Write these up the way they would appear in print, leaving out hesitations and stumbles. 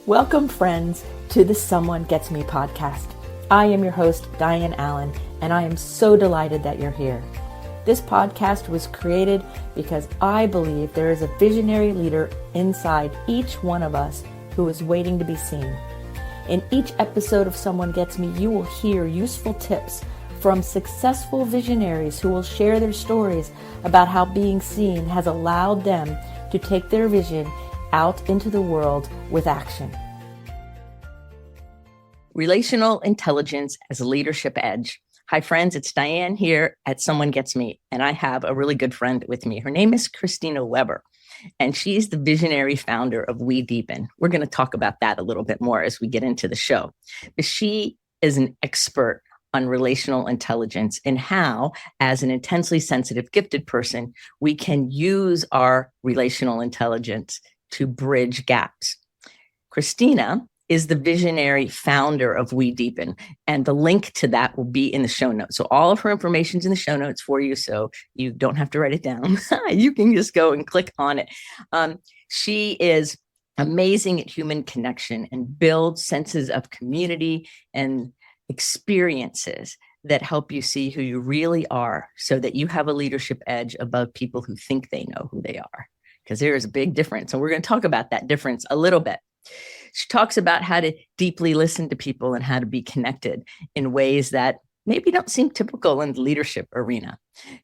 Welcome, friends, to the Someone Gets Me podcast. I am your host, Dianne A, and I am so delighted that you're here. This podcast was created because I believe there is a visionary leader inside each one of us who is waiting to be seen. In each episode of Someone Gets Me, you will hear useful tips from successful visionaries who will share their stories about how being seen has allowed them to take their vision out into the world with action. Relational intelligence as a leadership edge. Hi, friends. It's Dianne here at Someone Gets Me, and I have a really good friend with me. Her name is Christina Weber, and she's the visionary founder of WeDeepen. We're going to talk about that a little bit more as we get into the show. But she is an expert on relational intelligence and how, as an intensely sensitive, gifted person, we can use our relational intelligence to bridge gaps. Christina is the visionary founder of WeDeepen, and the link to that will be in the show notes. So all of her information is in the show notes for you, so you don't have to write it down. You can just go and click on it. She is amazing at human connection and builds senses of community and experiences that help you see who you really are so that you have a leadership edge above people who think they know who they are. Because there is a big difference. And we're going to talk about that difference a little bit. She talks about how to deeply listen to people and how to be connected in ways that maybe don't seem typical in the leadership arena.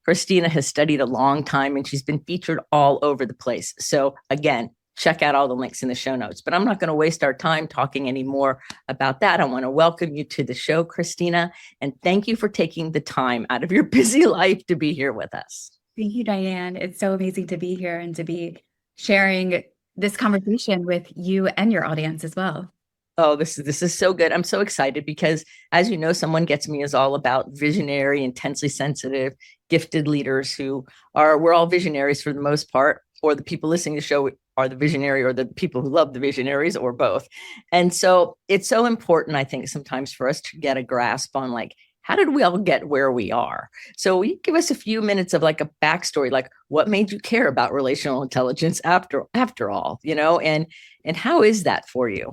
Christina has studied a long time and she's been featured all over the place. So again, check out all the links in the show notes. But I'm not going to waste our time talking any more about that. I want to welcome you to the show, Christina, and thank you for taking the time out of your busy life to be here with us. Thank you, Dianne. It's so amazing to be here and to be sharing this conversation with you and your audience as well. Oh, this is so good. I'm so excited because, as you know, Someone Gets Me is all about visionary, intensely sensitive, gifted leaders we're all visionaries for the most part, or the people listening to the show are the visionary, or the people who love the visionaries, or both. And so it's so important, I think, sometimes for us to get a grasp on how did we all get where we are? So will you give us a few minutes of a backstory, what made you care about relational intelligence after all, and how is that for you?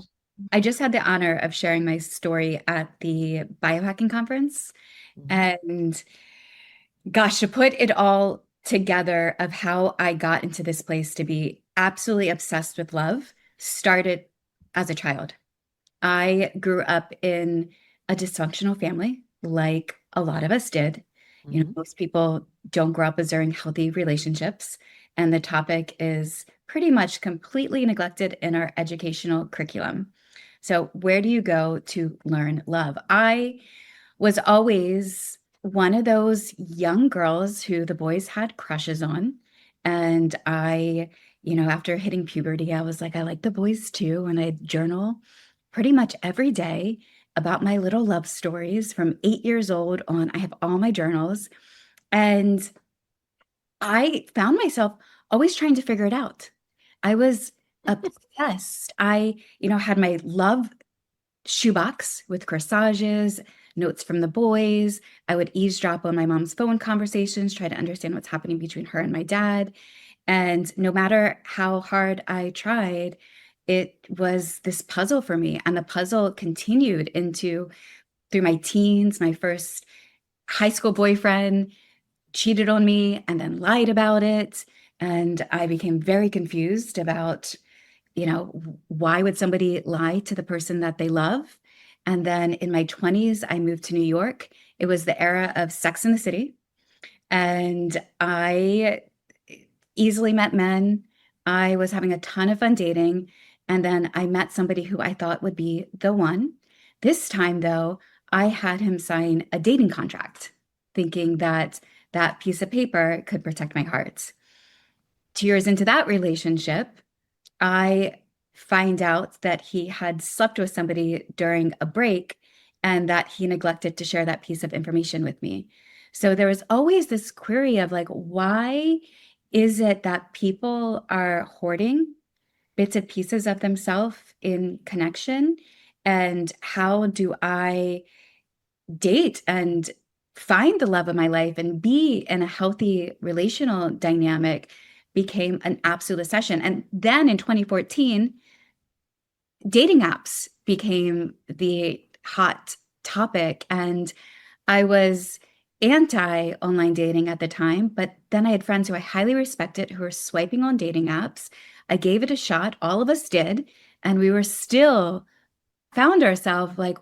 I just had the honor of sharing my story at the biohacking conference. And gosh, to put it all together of how I got into this place to be absolutely obsessed with love started as a child. I grew up in a dysfunctional family, like a lot of us did. Most people don't grow up as they're in healthy relationships. And the topic is pretty much completely neglected in our educational curriculum. So where do you go to learn love? I was always one of those young girls who the boys had crushes on. And I, after hitting puberty, I was like, I like the boys too. And I journal pretty much every day about my little love stories from 8 years old on. I have all my journals. And I found myself always trying to figure it out. I was obsessed. I, had my love shoebox with corsages, notes from the boys. I would eavesdrop on my mom's phone conversations, try to understand what's happening between her and my dad. And no matter how hard I tried, it was this puzzle for me. And the puzzle continued through my teens. My first high school boyfriend cheated on me and then lied about it. And I became very confused about, why would somebody lie to the person that they love? And then in my 20s, I moved to New York. It was the era of Sex and the City. And I easily met men. I was having a ton of fun dating. And then I met somebody who I thought would be the one. This time, though, I had him sign a dating contract, thinking that that piece of paper could protect my heart. 2 years into that relationship, I find out that he had slept with somebody during a break and that he neglected to share that piece of information with me. So there was always this query of why is it that people are hoarding bits and pieces of themselves in connection? And how do I date and find the love of my life and be in a healthy relational dynamic became an absolute obsession. And then in 2014, dating apps became the hot topic. And I was anti online dating at the time, but then I had friends who I highly respected who were swiping on dating apps. I gave it a shot. All of us did. And we were still found ourselves like,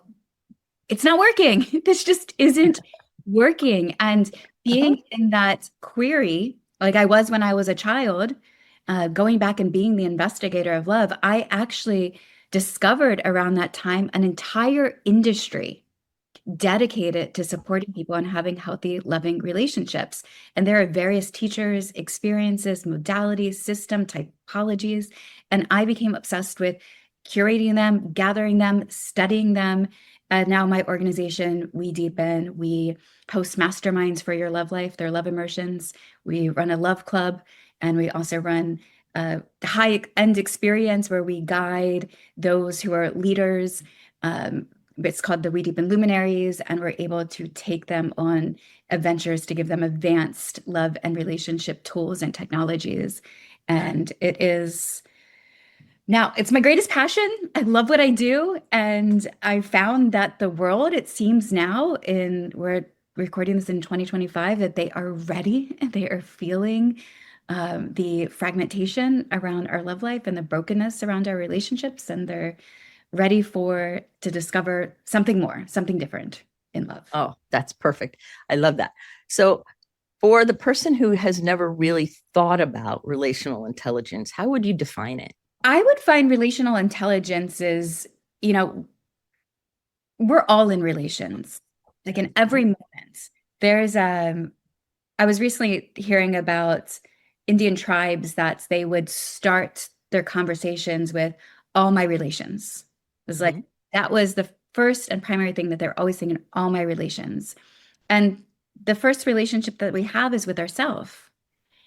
it's not working. This just isn't working. And Uh-huh. being in that query, like I was when I was a child, going back and being the investigator of love, I actually discovered around that time an entire industry dedicated to supporting people and having healthy, loving relationships. And there are various teachers, experiences, modalities, system typologies. And I became obsessed with curating them, gathering them, studying them. And now my organization, WeDeepen, we host masterminds for your love life, their love immersions. We run a love club, and we also run a high-end experience where we guide those who are leaders. It's called the WeDeepen Luminaries, and we're able to take them on adventures to give them advanced love and relationship tools and technologies. And it's my greatest passion. I love what I do. And I found that the world, it seems now, we're recording this in 2025, that they are ready. They are feeling the fragmentation around our love life and the brokenness around our relationships. And they're ready to discover something more, something different in love. Oh, that's perfect. I love that. So for the person who has never really thought about relational intelligence, how would you define it? I would find relational intelligence is, you know, we're all in relations, like in every moment. There's I was recently hearing about Indian tribes that they would start their conversations with all my relations. It was like Mhm. that was the first and primary thing that they're always thinking, all my relations. And the first relationship that we have is with ourselves.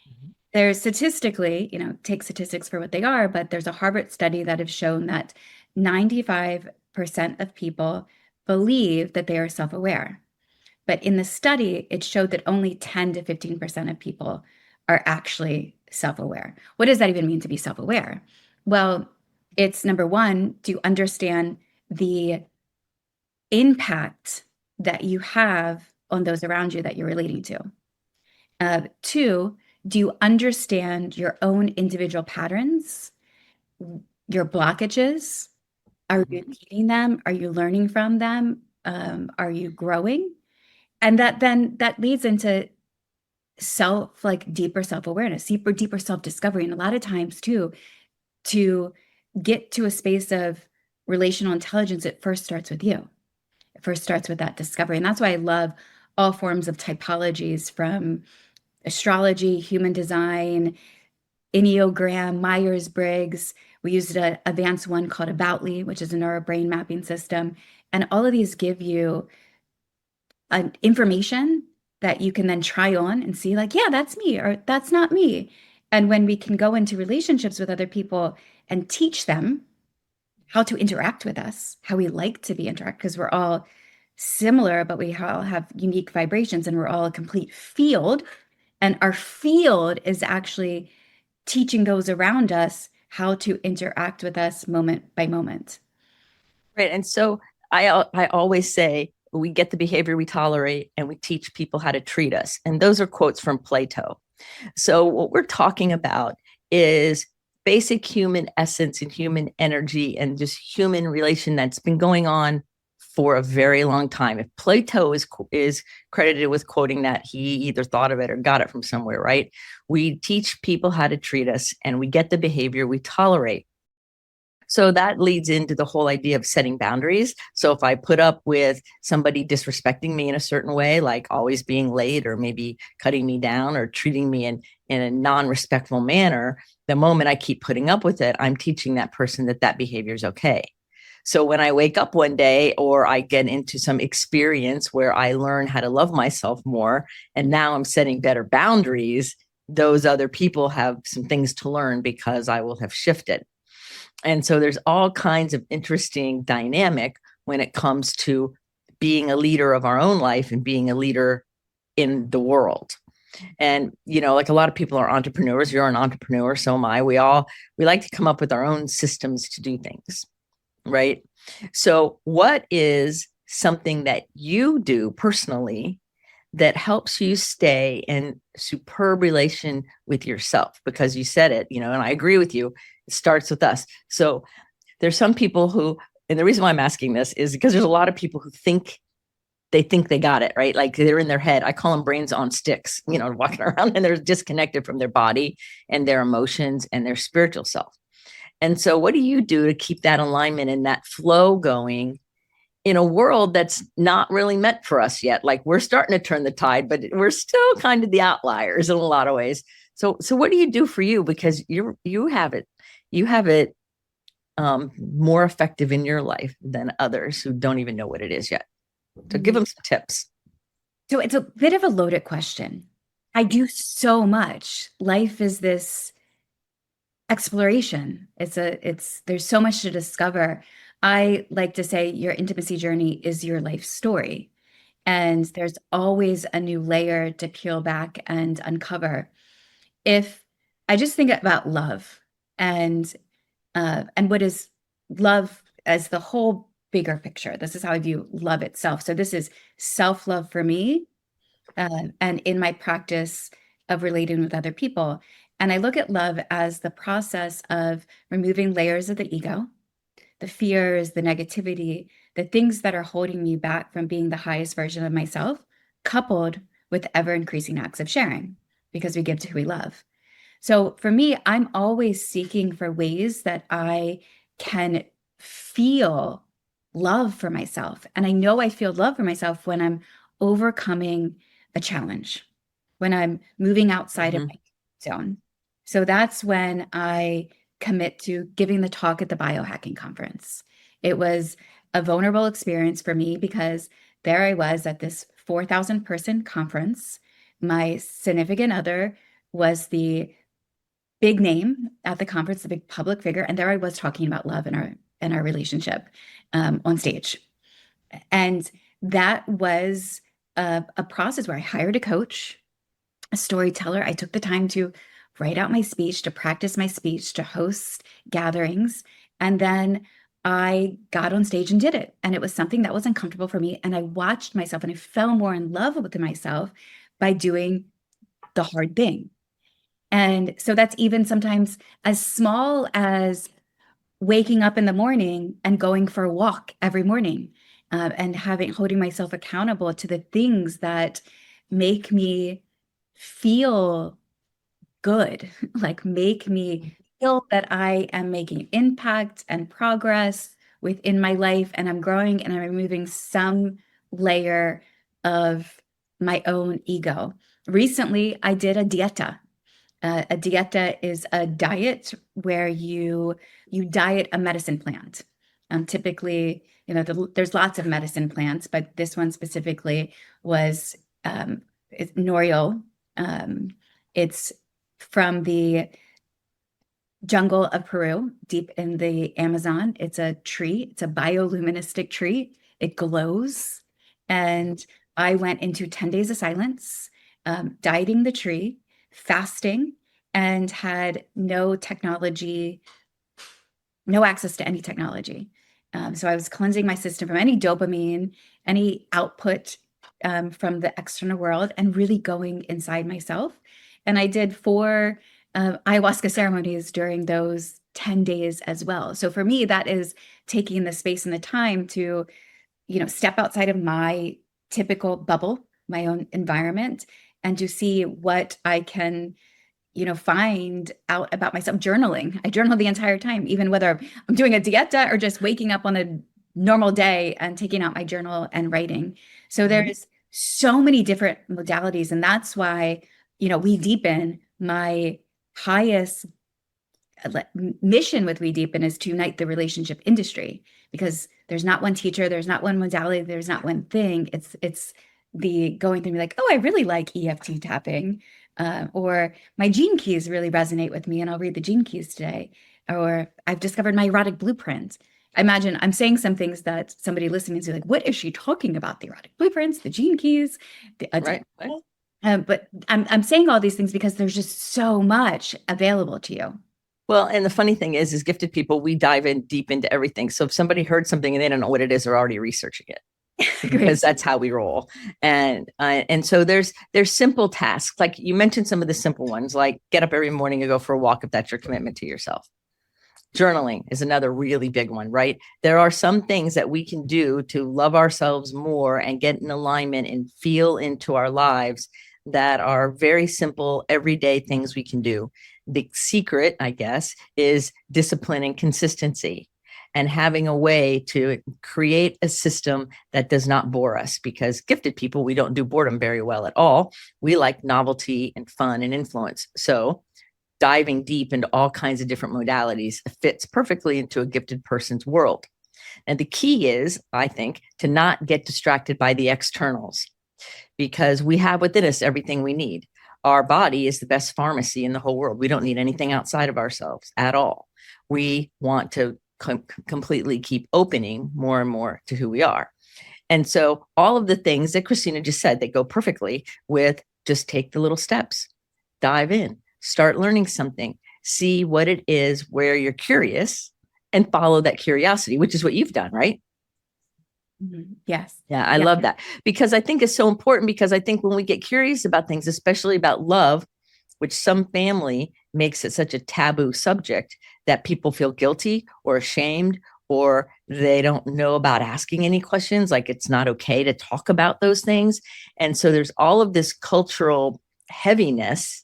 Mhm. There's statistically, take statistics for what they are, but there's a Harvard study that has shown that 95% of people believe that they are self-aware. But in the study, it showed that only 10 to 15% of people are actually self-aware. What does that even mean to be self-aware? Well, it's number one, to understand the impact that you have on those around you that you're relating to. Two, do you understand your own individual patterns, your blockages? Are you Mhm. meeting them? Are you learning from them? Are you growing? And that leads into deeper self-awareness, deeper self-discovery. And a lot of times too, to get to a space of relational intelligence, it first starts with you. It first starts with that discovery. And that's why I love all forms of typologies, from astrology, human design, Enneagram, Myers-Briggs. We used an advanced one called Aboutly, which is a neurobrain mapping system. And all of these give you information that you can then try on and see, like, yeah, that's me, or that's not me. And when we can go into relationships with other people and teach them how to interact with us, how we like to be interact, because we're all similar, but we all have unique vibrations, and we're all a complete field. And our field is actually teaching those around us how to interact with us moment by moment. Right. And so I always say we get the behavior we tolerate and we teach people how to treat us. And those are quotes from Plato. So what we're talking about is basic human essence and human energy and just human relation that's been going on for a very long time. If Plato is credited with quoting that, he either thought of it or got it from somewhere, right? We teach people how to treat us and we get the behavior we tolerate. So that leads into the whole idea of setting boundaries. So if I put up with somebody disrespecting me in a certain way, like always being late or maybe cutting me down or treating me in a non-respectful manner, the moment I keep putting up with it, I'm teaching that person that that behavior is okay. So when I wake up one day or I get into some experience where I learn how to love myself more, and now I'm setting better boundaries, those other people have some things to learn because I will have shifted. And so there's all kinds of interesting dynamic when it comes to being a leader of our own life and being a leader in the world. And, like a lot of people are entrepreneurs. You're an entrepreneur, so am I. We like to come up with our own systems to do things. right? So, what is something that you do personally that helps you stay in superb relation with yourself? Because you said it, and I agree with you. It starts with us. So, there's some people who, and the reason why I'm asking this is because there's a lot of people who think they got it, right? Like they're in their head. I call them brains on sticks, walking around and they're disconnected from their body and their emotions and their spiritual self. And so, what do you do to keep that alignment and that flow going in a world that's not really meant for us yet? Like we're starting to turn the tide, but we're still kind of the outliers in a lot of ways. So what do you do for you? Because you have it more effective in your life than others who don't even know what it is yet. So give them some tips. So it's a bit of a loaded question. I do so much. Life is this exploration. There's so much to discover. I like to say your intimacy journey is your life story. And there's always a new layer to peel back and uncover. If I just think about love and what is love as the whole bigger picture. This is how I view love itself. So this is self-love for me, and in my practice of relating with other people. And I look at love as the process of removing layers of the ego, the fears, the negativity, the things that are holding me back from being the highest version of myself, coupled with ever increasing acts of sharing, because we give to who we love. So for me, I'm always seeking for ways that I can feel love for myself. And I know I feel love for myself when I'm overcoming a challenge, when I'm moving outside of my zone. So that's when I commit to giving the talk at the biohacking conference. It was a vulnerable experience for me because there I was at this 4,000 person conference. My significant other was the big name at the conference, the big public figure. And there I was talking about love in our relationship on stage. And that was a process where I hired a coach, a storyteller. I took the time to write out my speech, to practice my speech, to host gatherings. And then I got on stage and did it. And it was something that was uncomfortable for me. And I watched myself and I fell more in love with myself by doing the hard thing. And so that's even sometimes as small as waking up in the morning and going for a walk every morning, and holding myself accountable to the things that make me feel good, like make me feel that I am making impact and progress within my life, and I'm growing and I'm removing some layer of my own ego. Recently, I did a dieta. A dieta is a diet where you diet a medicine plant. Typically, there's lots of medicine plants, but this one specifically was Noriel. It's from the jungle of Peru, deep in the Amazon. It's a tree. It's a bioluminescent tree. It glows. And I went into 10 days of silence, dieting the tree, fasting, and had no technology, no access to any technology. So I was cleansing my system from any dopamine, any output from the external world, and really going inside myself. And I did 4 ayahuasca ceremonies during those 10 days as well. So for me, that is taking the space and the time to, step outside of my typical bubble, my own environment, and to see what I can, find out about myself. Journaling. I journal the entire time, even whether I'm doing a dieta or just waking up on a normal day and taking out my journal and writing. So there's so many different modalities. And that's why, WeDeepen, my highest mission with WeDeepen is to unite the relationship industry, because there's not one teacher, there's not one modality, there's not one thing. It's the going through, like, oh, I really like EFT tapping, or my gene keys really resonate with me, and I'll read the gene keys today. Or I've discovered my erotic blueprint. I imagine I'm saying some things that somebody listening to like, what is she talking about? The erotic blueprints, the gene keys, right. But I'm saying all these things because there's just so much available to you. Well, and the funny thing is gifted people, we dive in deep into everything. So if somebody heard something and they don't know what it is, they're already researching it because Great. that's how we roll. And so there's simple tasks. Like you mentioned some of the simple ones, like get up every morning and go for a walk if that's your commitment to yourself. Journaling is another really big one, right? There are some things that we can do to love ourselves more and get in alignment and feel into our lives that are very simple, everyday things we can do. The secret, I guess, is discipline and consistency and having a way to create a system that does not bore us, because gifted people, we don't do boredom very well at all. We like novelty and fun and influence. So diving deep into all kinds of different modalities fits perfectly into a gifted person's world. And the key is, I think, to not get distracted by the externals, because we have within us everything we need. Our body is the best pharmacy in the whole world. We don't need anything outside of ourselves at all. We want to completely keep opening more and more to who we are. And so all of the things that Christina just said, they go perfectly with just take the little steps, dive in, start learning something, see what it is where you're curious and follow that curiosity, which is what you've done, right? Yes. Yeah, I love that, because I think it's so important, because I think when we get curious about things, especially about love, which some family makes it such a taboo subject that people feel guilty or ashamed, or they don't know about asking any questions, like it's not okay to talk about those things. And so there's all of this cultural heaviness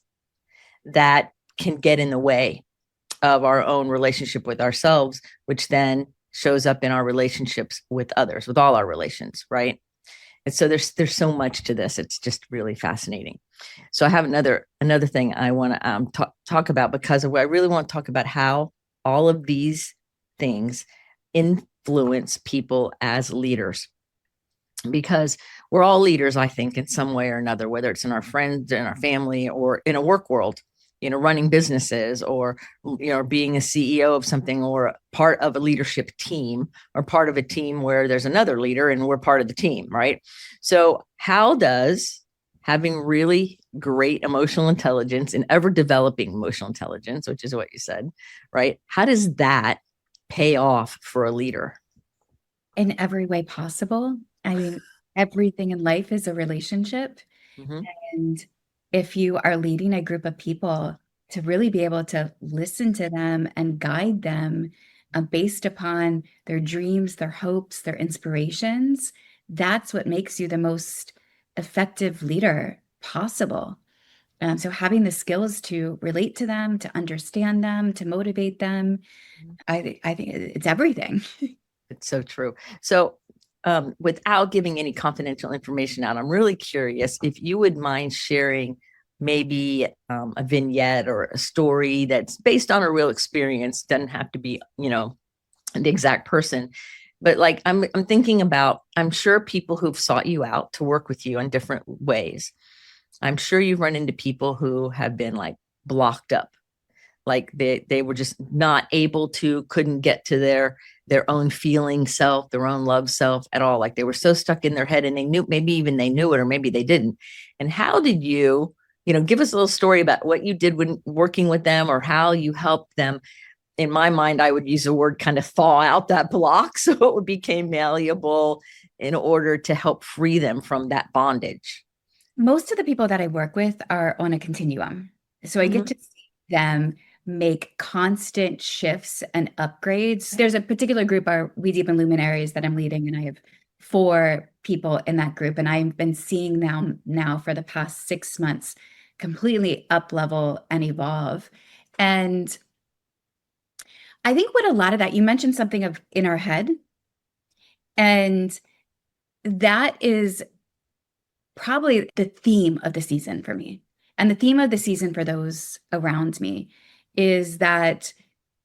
that can get in the way of our own relationship with ourselves, which then shows up in our relationships with others, with all our relations, right? And so there's so much to this. It's just really fascinating. So I have another thing I want to talk about, because I really want to talk about how all of these things influence people as leaders, because we're all leaders, I think, in some way or another, whether it's in our friends, in our family, or in a work world, running businesses, or, being a CEO of something, or part of a leadership team, or part of a team where there's another leader and we're part of the team, right? So how does having really great emotional intelligence and ever developing emotional intelligence, which is what you said, right? How does that pay off for a leader? In every way possible. I mean, everything in life is a relationship. Mm-hmm. And if you are leading a group of people, to really be able to listen to them and guide them based upon their dreams, their hopes, their inspirations, that's what makes you the most effective leader possible. So having the skills to relate to them, to understand them, to motivate them, I think it's everything. It's so true. So, without giving any confidential information out, I'm really curious if you would mind sharing maybe a vignette or a story that's based on a real experience. Doesn't have to be, the exact person, but like I'm thinking about, I'm sure people who've sought you out to work with you in different ways. I'm sure you've run into people who have been like blocked up, like they were just not able to, couldn't get to their own feeling self, their own love self at all. Like they were so stuck in their head, and they knew, maybe even they knew it, or maybe they didn't. And how did you, give us a little story about what you did when working with them, or how you helped them. In my mind, I would use the word kind of thaw out that block so it became malleable in order to help free them from that bondage. Most of the people that I work with are on a continuum. So I get to see them make constant shifts and upgrades. There's a particular group, our WeDeepen luminaries, that I'm leading, and I have 4 people in that group. And I've been seeing them now for the past 6 months completely up level and evolve. And I think what a lot of that, you mentioned something of in our head, and that is probably the theme of the season for me. And the theme of the season for those around me is that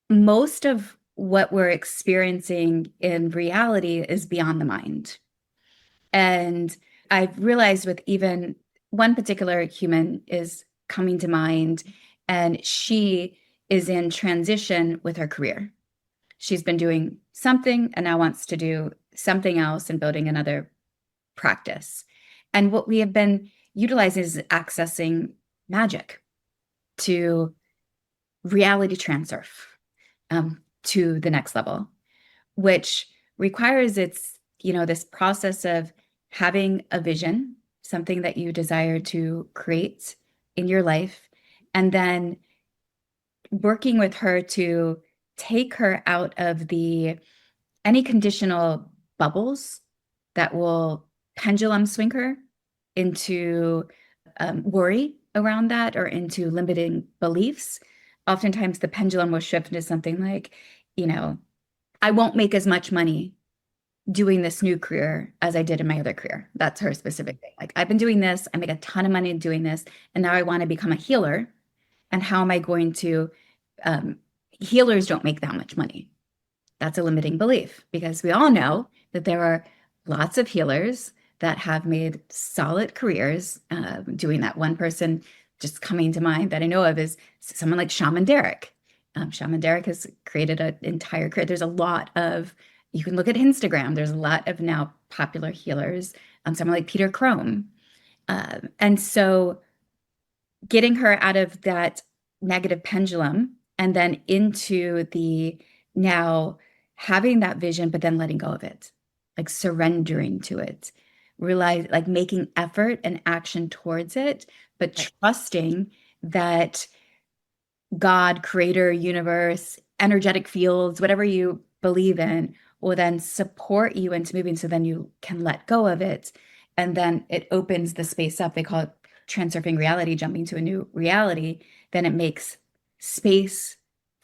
most of what we're experiencing in reality is beyond the mind. And I've realized with even one particular human is coming to mind, and she is in transition with her career. She's been doing something and now wants to do something else and building another practice. And what we have been utilizing is accessing magic to reality transfer to the next level, which requires this process of having a vision, something that you desire to create in your life, and then working with her to take her out of any conditional bubbles that will pendulum swing her into worry around that or into limiting beliefs. Oftentimes the pendulum will shift into something like, I won't make as much money doing this new career as I did in my other career. That's her specific thing. Like, I've been doing this, I make a ton of money doing this, and now I want to become a healer. And how am I going to, healers don't make that much money. That's a limiting belief, because we all know that there are lots of healers that have made solid careers doing that. One person just coming to mind that I know of is someone like Shaman Derek. Shaman Derek has created an entire career. There's a lot of, you can look at Instagram, there's a lot of now popular healers, someone like Peter Crone. And so getting her out of that negative pendulum and then into the now having that vision, but then letting go of it, like surrendering to it, realize, like making effort and action towards it, but trusting that God, creator, universe, energetic fields, whatever you believe in, will then support you into moving. So then you can let go of it. And then it opens the space up. They call it transurfing reality, jumping to a new reality. Then it makes space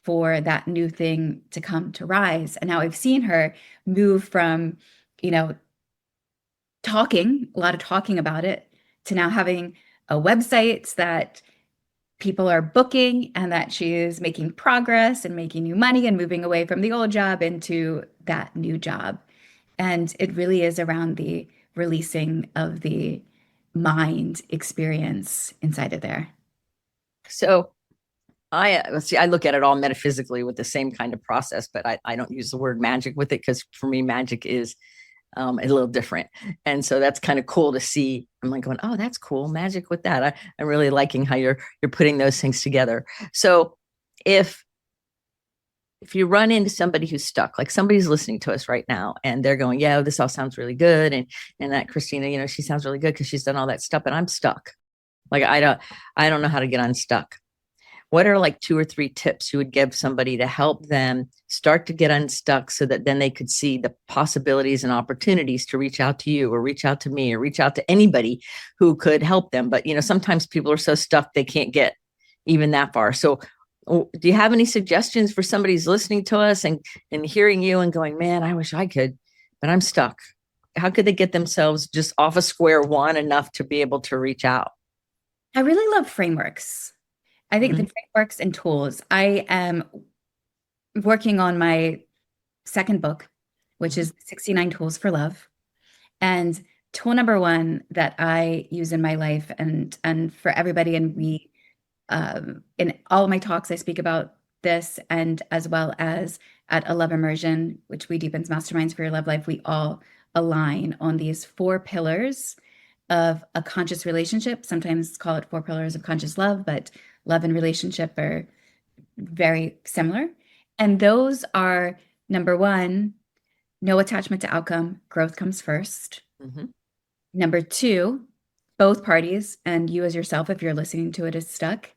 for that new thing to come to rise. And now I've seen her move from, talking, a lot of talking about it, to now having a website that people are booking and that she is making progress and making new money and moving away from the old job into that new job. And it really is around the releasing of the mind experience inside of there. So I look at it all metaphysically with the same kind of process, but I don't use the word magic with it, because for me, magic is a little different. And so that's kind of cool to see. I'm like going, oh, that's cool. Magic with that. I'm really liking how you're putting those things together. So if you run into somebody who's stuck, like somebody's listening to us right now and they're going, yeah, this all sounds really good. And that Christina, she sounds really good because she's done all that stuff, but I'm stuck. Like, I don't know how to get unstuck. What are like 2 or 3 tips you would give somebody to help them start to get unstuck, so that then they could see the possibilities and opportunities to reach out to you or reach out to me or reach out to anybody who could help them? But, sometimes people are so stuck, they can't get even that far. So do you have any suggestions for somebody who's listening to us and hearing you and going, man, I wish I could, but I'm stuck? How could they get themselves just off of square one enough to be able to reach out? I really love frameworks. I think the frameworks and tools. I am working on my second book, which is 69 Tools for Love. And tool number 1 that I use in my life and for everybody, and in all of my talks, I speak about this, and as well as at a love immersion, which WeDeepen's Masterminds for Your Love Life, we all align on these 4 pillars of a conscious relationship. Sometimes call it 4 pillars of conscious love, but love and relationship are very similar. And those are, number 1, no attachment to outcome, growth comes first. Number 2, both parties, and you as yourself, if you're listening to it, is stuck,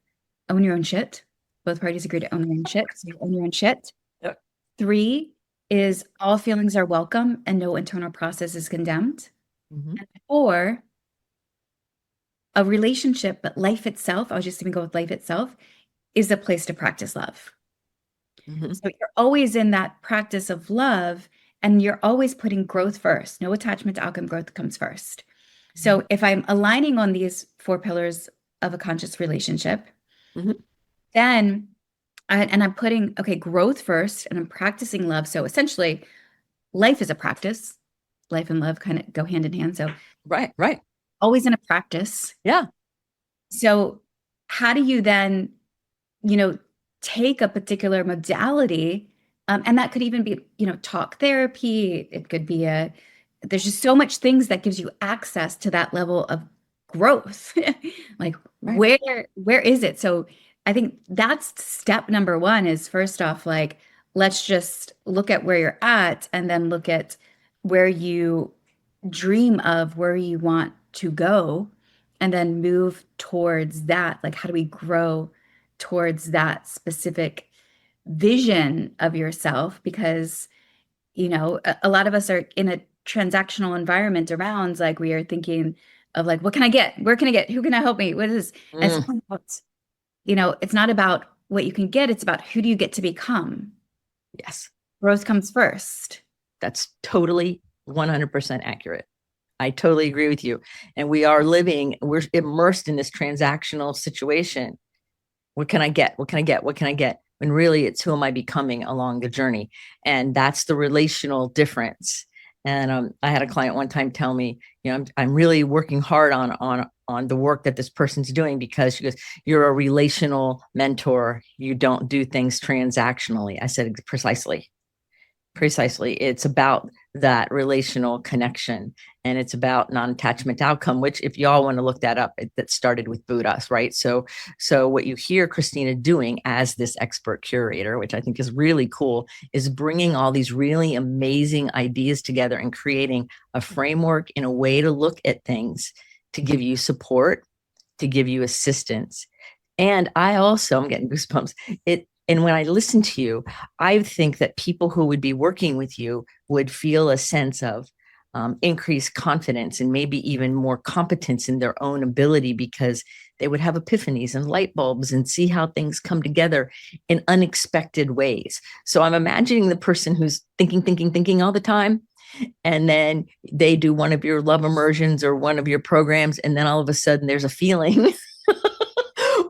own your own shit. Both parties agree to own their own shit, so you own your own shit. Yep. 3 is all feelings are welcome and no internal process is condemned. And 4, a relationship, but life itself, I'll just even go with life itself, is a place to practice love. So you're always in that practice of love, and you're always putting growth first. No attachment to outcome, growth comes first. So if I'm aligning on these 4 pillars of a conscious relationship, then I'm putting, growth first, and I'm practicing love. So essentially, life is a practice. Life and love kind of go hand in hand. So right. Always in a practice. Yeah. So how do you then, take a particular modality, and that could even be, talk therapy. It could be there's just so much things that gives you access to that level of growth. Like, where is it? So I think that's step number one is first off, like, let's just look at where you're at and then look at where you dream of where you want to go and then move towards that. Like, how do we grow towards that specific vision of yourself? Because, a lot of us are in a transactional environment around, like, we are thinking of like, what can I get? Where can I get? Who can I help me? What is this? And it's not about what you can get, it's about who do you get to become. Yes, Growth comes first. that's totally 100% accurate. I totally agree with you. And we're immersed in this transactional situation. What can I get? What can I get? What can I get? When really it's who am I becoming along the journey? And that's the relational difference. And I had a client one time tell me, I'm really working hard on the work that this person's doing, because she goes, you're a relational mentor. You don't do things transactionally. I said, precisely. It's about that relational connection, and it's about non-attachment outcome, which, if y'all want to look that up, that started with Buddha, right? So what you hear Christina doing as this expert curator, which I think is really cool, is bringing all these really amazing ideas together and creating a framework in a way to look at things, to give you support, to give you assistance. And I'm getting goosebumps. And when I listen to you, I think that people who would be working with you would feel a sense of increased confidence and maybe even more competence in their own ability, because they would have epiphanies and light bulbs and see how things come together in unexpected ways. So I'm imagining the person who's thinking all the time, and then they do one of your love immersions or one of your programs, and then all of a sudden there's a feeling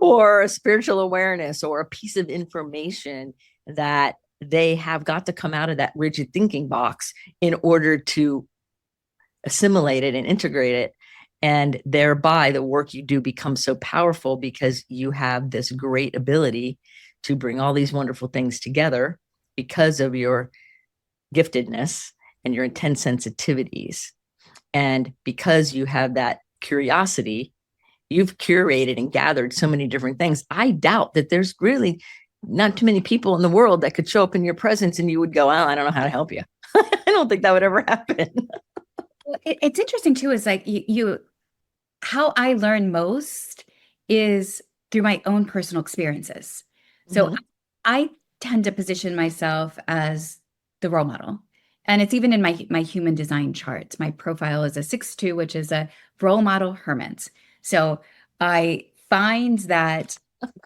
or a spiritual awareness or a piece of information that they have got to come out of that rigid thinking box in order to assimilate it and integrate it. And thereby the work you do becomes so powerful, because you have this great ability to bring all these wonderful things together because of your giftedness and your intense sensitivities. And because you have that curiosity, you've curated and gathered so many different things. I doubt that there's really not too many people in the world that could show up in your presence and you would go, I don't know how to help you. I don't think that would ever happen. It's interesting too, is like how I learn most is through my own personal experiences. So I tend to position myself as the role model. And it's even in my human design chart. My profile is a 6-2, which is a role model hermit. So I find that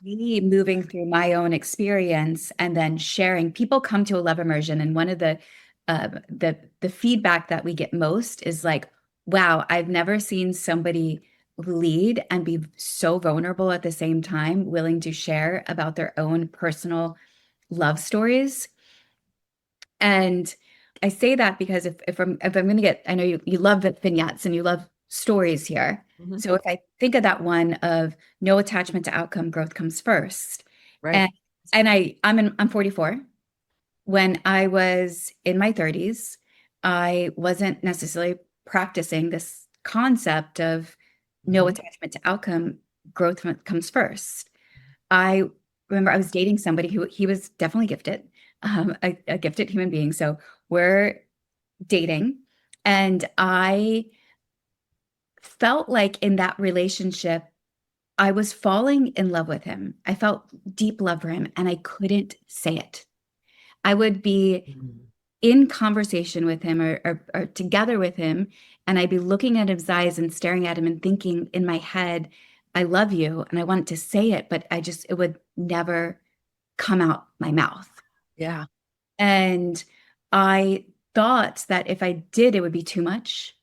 me moving through my own experience and then sharing, people come to a love immersion, and one of the feedback that we get most is like, wow, I've never seen somebody lead and be so vulnerable at the same time, willing to share about their own personal love stories. And I say that because if I'm going to get, I know you love vignettes and you love stories here. So if I think of that one of no attachment to outcome, growth comes first. Right. And I'm 44. When I was in my 30s, I wasn't necessarily practicing this concept of no attachment to outcome, growth comes first. I remember I was dating somebody who he was definitely gifted, a gifted human being. So we're dating, and I felt like in that relationship, I was falling in love with him. I felt deep love for him, and I couldn't say it. I would be in conversation with him or together with him, and I'd be looking at his eyes and staring at him and thinking in my head, I love you. And I wanted to say it, but it would never come out my mouth. Yeah. And I thought that if I did, it would be too much.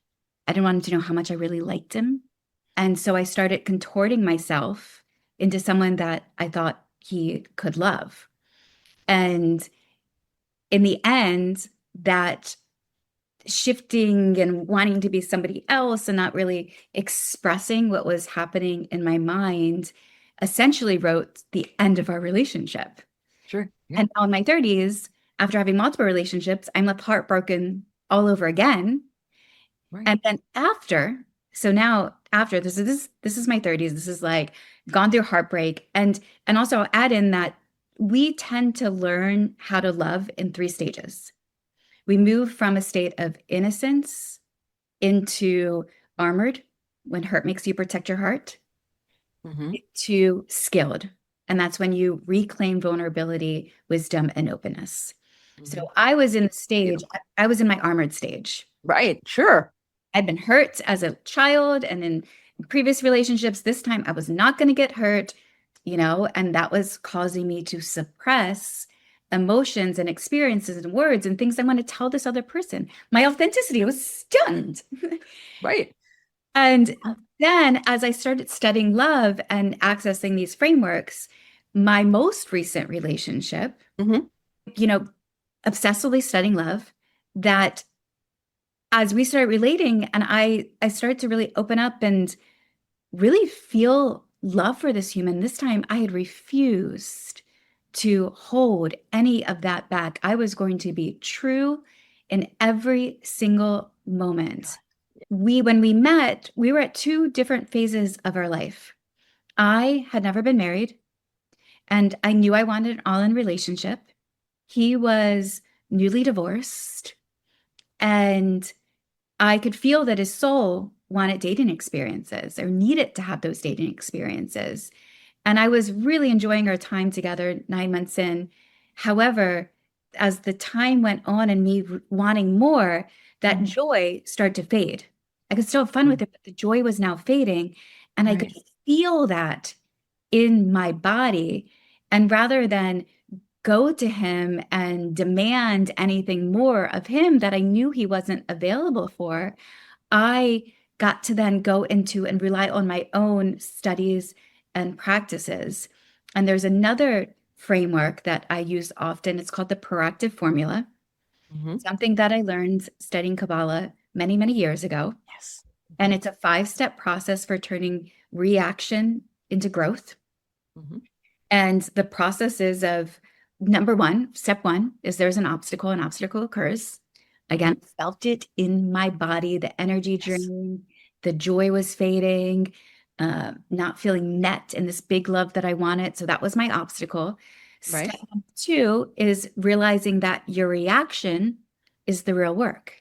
I didn't want him to know how much I really liked him. And so I started contorting myself into someone that I thought he could love. And in the end, that shifting and wanting to be somebody else and not really expressing what was happening in my mind essentially wrote the end of our relationship. Sure. Yeah. And now in my 30s, after having multiple relationships, I'm left heartbroken all over again. Right. And then after this is my 30s. This is like gone through heartbreak. And also I'll add in that we tend to learn how to love in three stages. We move from a state of innocence into armored, when hurt makes you protect your heart, Mm-hmm. to skilled. And that's when you reclaim vulnerability, wisdom, and openness. Mm-hmm. So I was in the stage, Beautiful. I was in my armored stage. Right. Sure. I'd been hurt as a child and in previous relationships. This time I was not going to get hurt, and that was causing me to suppress emotions and experiences and words and things I want to tell this other person. My authenticity was stunned. Right. And then as I started studying love and accessing these frameworks, my most recent relationship, Mm-hmm. obsessively studying love, that as we started relating and I started to really open up and really feel love for this human. This time I had refused to hold any of that back. I was going to be true in every single moment. When we met, we were at two different phases of our life. I had never been married, and I knew I wanted an all-in relationship. He was newly divorced, and I could feel that his soul wanted dating experiences or needed to have those dating experiences. And I was really enjoying our time together 9 months in. However, as the time went on and me wanting more, that joy started to fade. I could still have fun with it, but the joy was now fading. And I could feel that in my body. And rather than go to him and demand anything more of him that I knew he wasn't available for, I got to then go into and rely on my own studies and practices. And there's another framework that I use often. It's called the proactive formula, Mm-hmm. something that I learned studying Kabbalah many, many years ago. Yes. And it's a 5-step process for turning reaction into growth. Mm-hmm. And the process is of step one is there's an obstacle occurs. Again, felt it in my body, the energy drain, the joy was fading, not feeling met in this big love that I wanted. So that was my obstacle. Right. Step 2 is realizing that your reaction is the real work.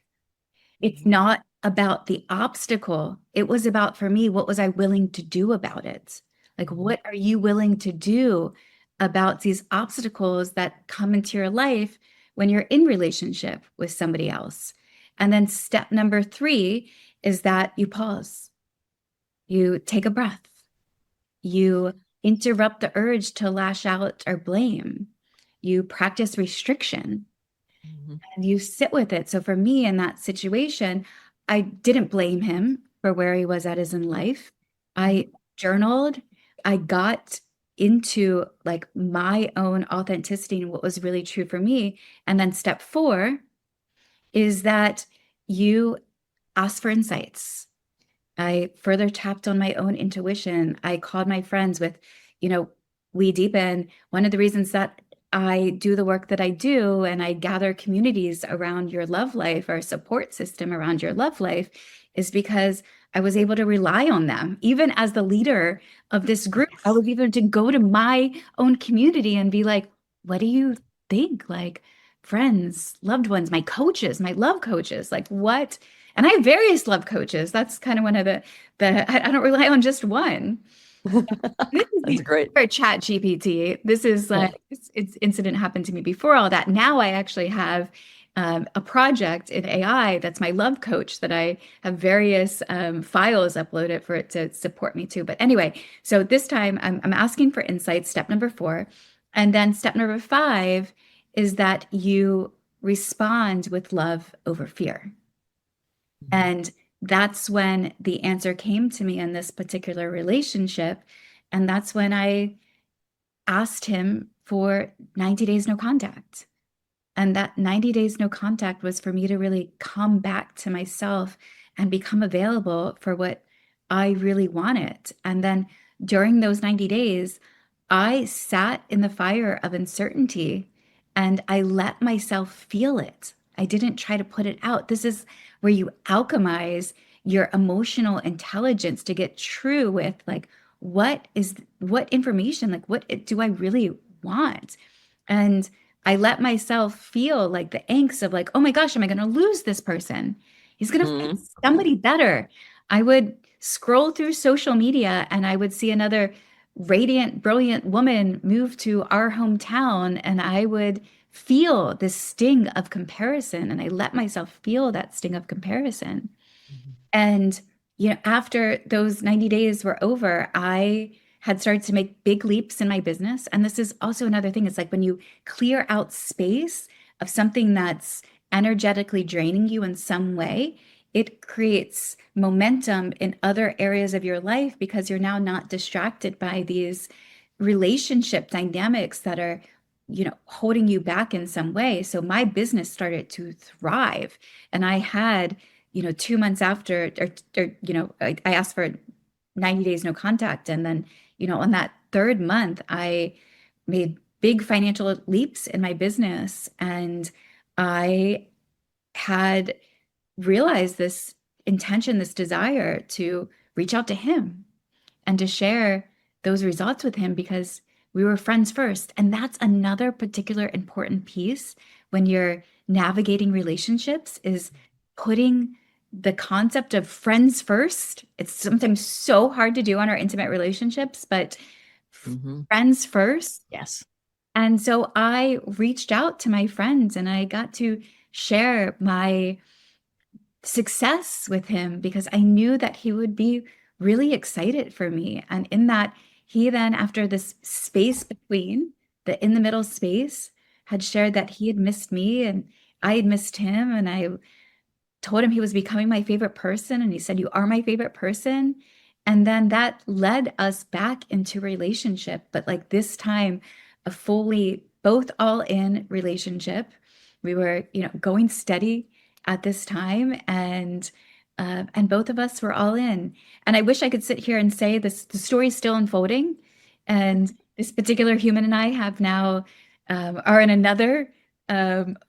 It's not about the obstacle. It was about, for me, what was I willing to do about it? Like, what are you willing to do about these obstacles that come into your life when you're in relationship with somebody else? And then step number 3 is that you pause. You take a breath. You interrupt the urge to lash out or blame. You practice restriction. And you sit with it. So for me in that situation, I didn't blame him for where he was at in life. I journaled. I got into like my own authenticity and what was really true for me. And then step 4 is that you ask for insights. I further tapped on my own intuition. I called my friends with, WeDeepen. One of the reasons that I do the work that I do and I gather communities around your love life or support system around your love life is because I was able to rely on them. Even as the leader of this group, I was able to go to my own community and be like, what do you think? Like friends, loved ones, my coaches, my love coaches, like what? And I have various love coaches. That's kind of one of the I don't rely on just one. That's great. For Chat GPT, this is like it's incident happened to me before all that. Now I actually have a project in AI that's my love coach that I have various files uploaded for it to support me too. But anyway, so this time I'm asking for insights, step number 4. And then step number 5 is that you respond with love over fear. And that's when the answer came to me in this particular relationship. And that's when I asked him for 90 days no contact. And that 90 days no contact was for me to really come back to myself and become available for what I really wanted. And then during those 90 days, I sat in the fire of uncertainty and I let myself feel it. I didn't try to put it out. This is where you alchemize your emotional intelligence to get true with like, what information, like what do I really want? And I let myself feel like the angst of like, oh my gosh, am I going to lose this person? He's going to find Mhm. somebody better. I would scroll through social media and I would see another radiant, brilliant woman move to our hometown, and I would feel this sting of comparison. And I let myself feel that sting of comparison. And, after those 90 days were over, I had started to make big leaps in my business. And this is also another thing. It's like when you clear out space of something that's energetically draining you in some way, it creates momentum in other areas of your life because you're now not distracted by these relationship dynamics that are, holding you back in some way. So my business started to thrive. And I had 2 months after, I asked for 90 days no contact. And then, on that third month, I made big financial leaps in my business. And I had realized this intention, this desire to reach out to him and to share those results with him because we were friends first. And that's another particular important piece when you're navigating relationships is putting the concept of friends first. It's sometimes so hard to do on our intimate relationships, but Mhm. friends first. Yes. And so I reached out to my friends and I got to share my success with him because I knew that he would be really excited for me. And in that, he then, after this space between the in the middle space, had shared that he had missed me and I had missed him. And I told him he was becoming my favorite person. And he said, "You are my favorite person." And then that led us back into relationship. But like this time, a fully both all in relationship. We were, going steady at this time, and both of us were all in. And I wish I could sit here and say this, the story's still unfolding, and this particular human and I have now are in another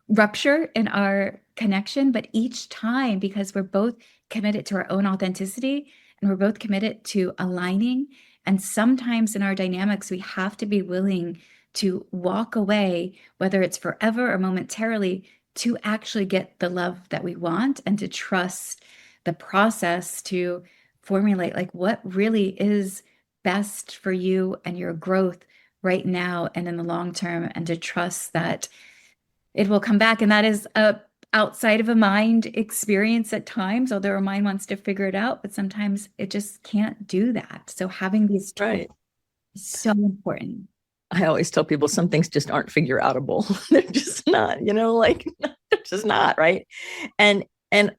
rupture in our connection, but each time, because we're both committed to our own authenticity and we're both committed to aligning. And sometimes in our dynamics, we have to be willing to walk away, whether it's forever or momentarily, to actually get the love that we want and to trust the process to formulate like what really is best for you and your growth right now and in the long term, and to trust that it will come back. And that is a outside of a mind experience at times, although our mind wants to figure it out, but sometimes it just can't do that. So having these tools Right. is so important. I always tell people some things just aren't figure outable. They're just not, like they're just not, right? And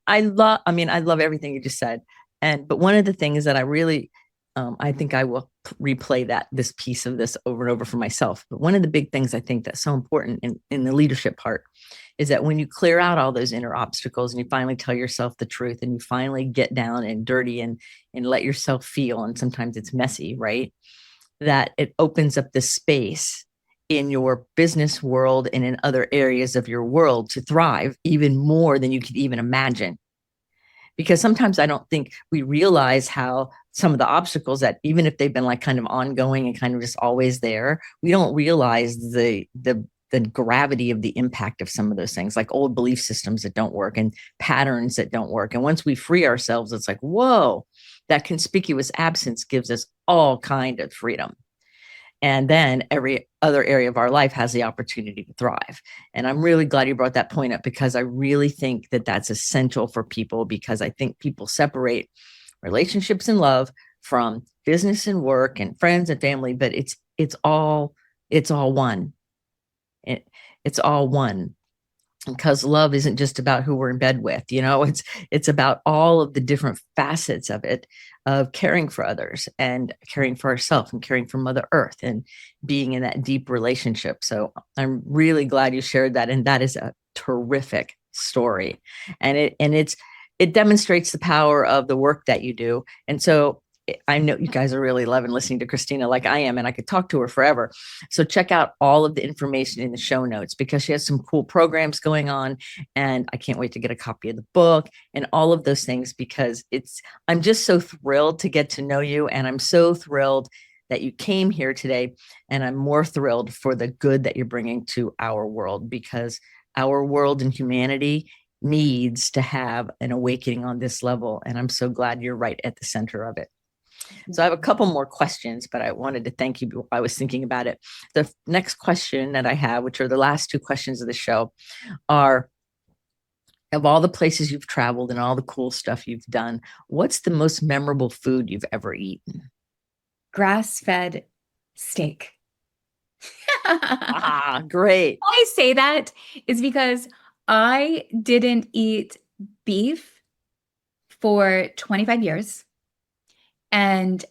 I love everything you just said. But one of the things that I really I think I will replay this piece of this over and over for myself. But one of the big things I think that's so important in the leadership part is that when you clear out all those inner obstacles and you finally tell yourself the truth and you finally get down and dirty and let yourself feel, and sometimes it's messy, right? That it opens up the space in your business world and in other areas of your world to thrive even more than you could even imagine. Because sometimes I don't think we realize how some of the obstacles that, even if they've been like kind of ongoing and kind of just always there, we don't realize the gravity of the impact of some of those things, like old belief systems that don't work and patterns that don't work. And once we free ourselves, it's like, whoa, that conspicuous absence gives us all kind of freedom. And then every other area of our life has the opportunity to thrive. And I'm really glad you brought that point up, because I really think that that's essential for people, because I think people separate relationships and love from business and work and friends and family, but it's all one. It's all one, because love isn't just about who we're in bed with. It's about all of the different facets of it, of caring for others and caring for ourselves and caring for Mother Earth and being in that deep relationship. So I'm really glad you shared that, and that is a terrific story, and it demonstrates the power of the work that you do. And so I know you guys are really loving listening to Christina like I am, and I could talk to her forever. So check out all of the information in the show notes because she has some cool programs going on. And I can't wait to get a copy of the book and all of those things because I'm just so thrilled to get to know you. And I'm so thrilled that you came here today. And I'm more thrilled for the good that you're bringing to our world because our world and humanity needs to have an awakening on this level. And I'm so glad you're right at the center of it. So I have a couple more questions, but I wanted to thank you. I was thinking about it. The next question that I have, which are the last two questions of the show, are of all the places you've traveled and all the cool stuff you've done, what's the most memorable food you've ever eaten? Grass-fed steak. Ah, great. Why I say that is because I didn't eat beef for 25 years. And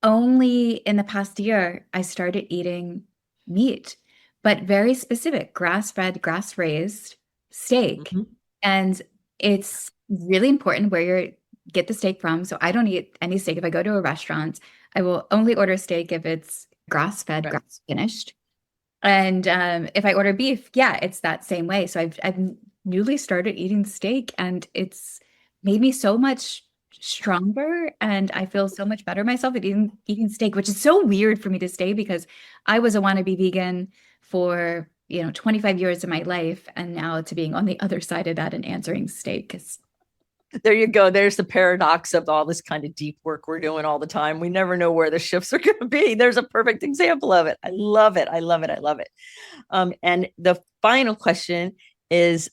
only in the past year, I started eating meat, but very specific, grass-fed, grass-raised steak. Mm-hmm. And it's really important where you get the steak from. So I don't eat any steak. If I go to a restaurant, I will only order steak if it's grass-fed, Right. grass-finished. And if I order beef, yeah, it's that same way. So I've newly started eating steak, and it's made me so much stronger, and I feel so much better myself at eating steak, which is so weird for me to say because I was a wannabe vegan for 25 years of my life, and now to being on the other side of that and answering steak is. There you go. There's the paradox of all this kind of deep work we're doing all the time. We never know where the shifts are going to be. There's a perfect example of it. I love it. I love it. I love it. And the final question is,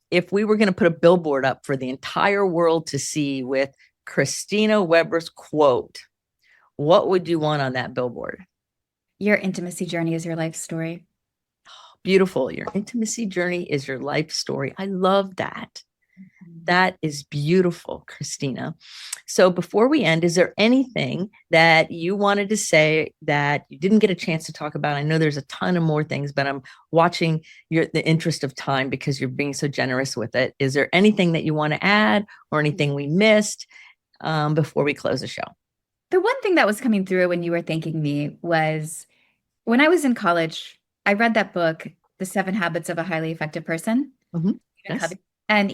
if we were going to put a billboard up for the entire world to see with Christina Weber's quote, what would you want on that billboard? Your intimacy journey is your life story. Beautiful. Your intimacy journey is your life story. I love that. That is beautiful, Christina. So before we end, is there anything that you wanted to say that you didn't get a chance to talk about? I know there's a ton of more things, but I'm watching the interest of time because you're being so generous with it. Is there anything that you want to add or anything we missed before we close the show? The one thing that was coming through when you were thanking me was when I was in college, I read that book, The 7 Habits of a Highly Effective Person. Mm-hmm. Stephen Yes. Covey. And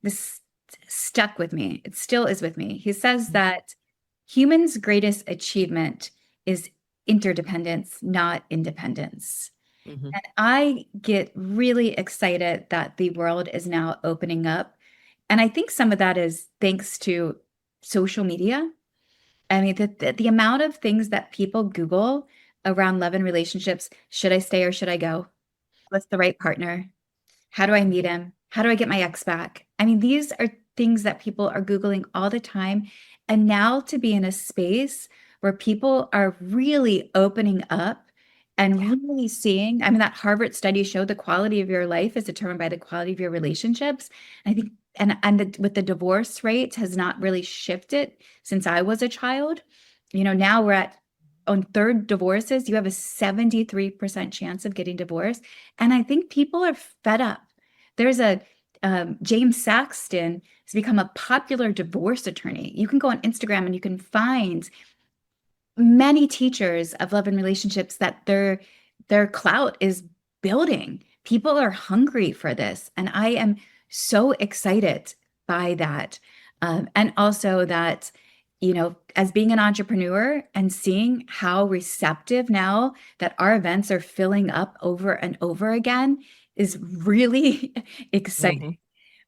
this stuck with me. It still is with me. He says that humans' greatest achievement is interdependence, not independence. Mm-hmm. And I get really excited that the world is now opening up. And I think some of that is thanks to social media. I mean, the amount of things that people Google around love and relationships, should I stay or should I go? What's the right partner? How do I meet him? How do I get my ex back? I mean, these are things that people are Googling all the time. And now to be in a space where people are really opening up and really seeing, I mean, that Harvard study showed the quality of your life is determined by the quality of your relationships. I think, with the divorce rate has not really shifted since I was a child. Now we're on third divorces, you have a 73% chance of getting divorced. And I think people are fed up. There's a James Saxton has become a popular divorce attorney. You can go on Instagram and you can find many teachers of love and relationships that their clout is building. People are hungry for this. And I am so excited by that. And also that, as being an entrepreneur and seeing how receptive now that our events are filling up over and over again is really exciting.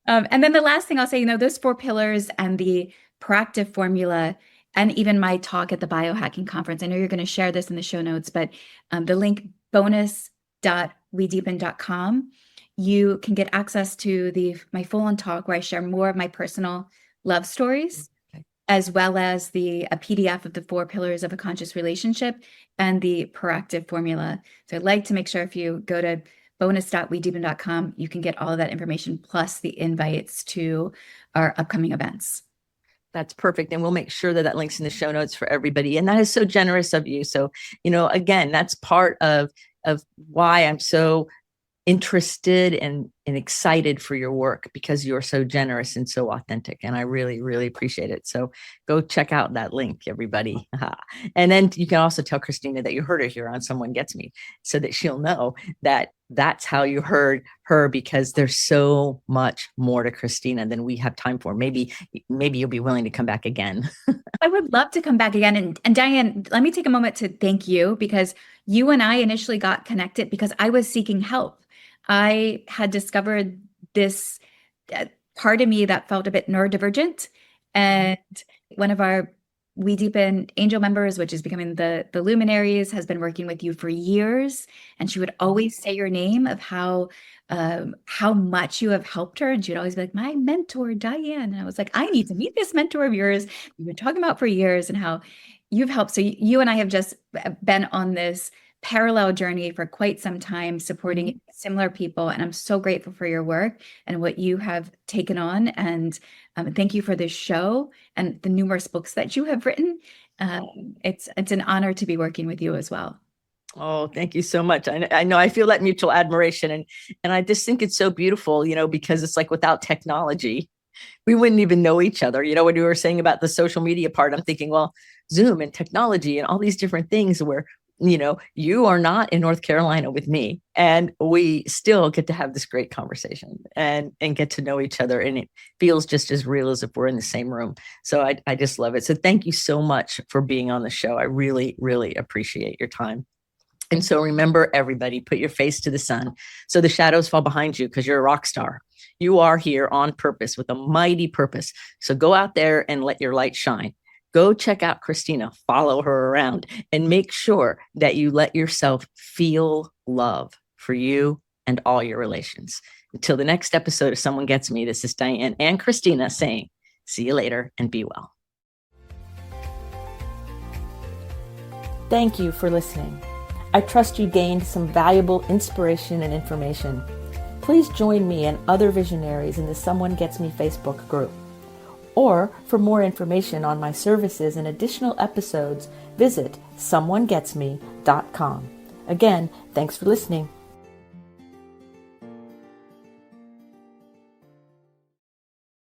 Mm-hmm. And then the last thing I'll say, those 4 pillars and the proactive formula, and even my talk at the biohacking conference, I know you're going to share this in the show notes, but the link bonus.wedeepen.com, you can get access to my full-on talk where I share more of my personal love stories, as well as a PDF of the 4 pillars of a conscious relationship and the proactive formula. So I'd like to make sure if you go to bonus.wedeepen.com, you can get all of that information plus the invites to our upcoming events. That's perfect. And we'll make sure that link's in the show notes for everybody. And that is so generous of you. So, again, that's part of why I'm so interested and excited for your work because you're so generous and so authentic. And I really, really appreciate it. So go check out that link, everybody. And then you can also tell Christina that you heard her here on Someone Gets Me, so that she'll know that that's how you heard her, because there's so much more to Christina than we have time for. Maybe you'll be willing to come back again. I would love to come back again. And Dianne, let me take a moment to thank you, because you and I initially got connected because I was seeking help. I had discovered this part of me that felt a bit neurodivergent. And one of our WeDeepen angel members, which is becoming the luminaries, has been working with you for years. And she would always say your name of how much you have helped her. And she would always be like, my mentor, Dianne. And I was like, I need to meet this mentor of yours you've been talking about for years, and how you've helped. So you and I have just been on this parallel journey for quite some time, supporting similar people. And I'm so grateful for your work and what you have taken on. And thank you for this show and the numerous books that you have written. It's an honor to be working with you as well. Oh, thank you so much. I know I feel that mutual admiration. And I just think it's so beautiful, because it's like without technology, we wouldn't even know each other. When you were saying about the social media part, I'm thinking, well, Zoom and technology and all these different things where, you are not in North Carolina with me, and we still get to have this great conversation and get to know each other. And it feels just as real as if we're in the same room. So I just love it. So thank you so much for being on the show. I really, really appreciate your time. And so remember, everybody, put your face to the sun so the shadows fall behind you, because you're a rock star. You are here on purpose with a mighty purpose. So go out there and let your light shine. Go check out Christina, follow her around, and make sure that you let yourself feel love for you and all your relations. Until the next episode of Someone Gets Me, this is Dianne and Christina saying, see you later and be well. Thank you for listening. I trust you gained some valuable inspiration and information. Please join me and other visionaries in the Someone Gets Me Facebook group. Or for more information on my services and additional episodes, visit someonegetsme.com. Again, thanks for listening.